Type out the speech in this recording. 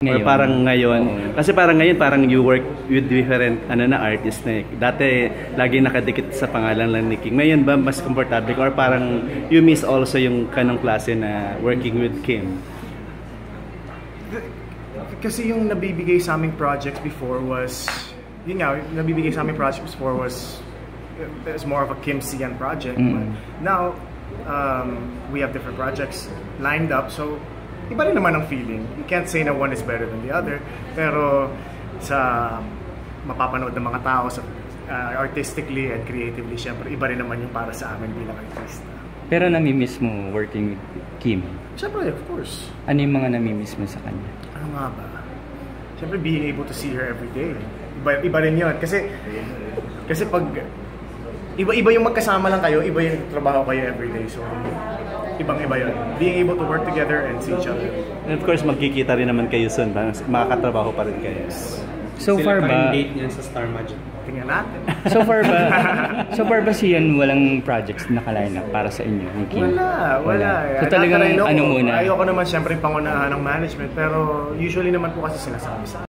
Or parang ngayon, kasi parang ngayon parang you work with different artist na eh. Dati lagi nakadikit sa pangalan lang ni King. Ngayon ba mas komportable or parang you miss also yung kanong klase na working with Kim? Kasi yung nabibigay sa aming projects before was, yun nga, nabibigay sa aming projects before was more of a Kim Sian project. But now, we have different projects lined up, so iba rin naman ang feeling. You can't say na one is better than the other, pero sa mapapanood ng mga tao sa artistically and creatively, syempre iba rin naman yung para sa amin bilang artista. Pero namimiss mo working with Kim? Syempre, of course. Ano yung mga namimiss mo sa kanya? Ano nga ba? Syempre being able to see her every day. Iba rin yun. Kasi pag iba yung magkasama lang kayo, iba yung trabaho kayo every day. So ibang-iba yun. Being able to work together and see each other. And of course, magkikita rin naman kayo soon. Makakatrabaho pa rin kayo. So far ba? Date niya sa Star Magic. Tingnan natin. So far ba Sian walang projects na naka-line up para sa inyo ni Kim? Wala. So talagang ano muna? Ayoko naman syempre pangunahan ng management, pero usually naman po kasi sinasabi sa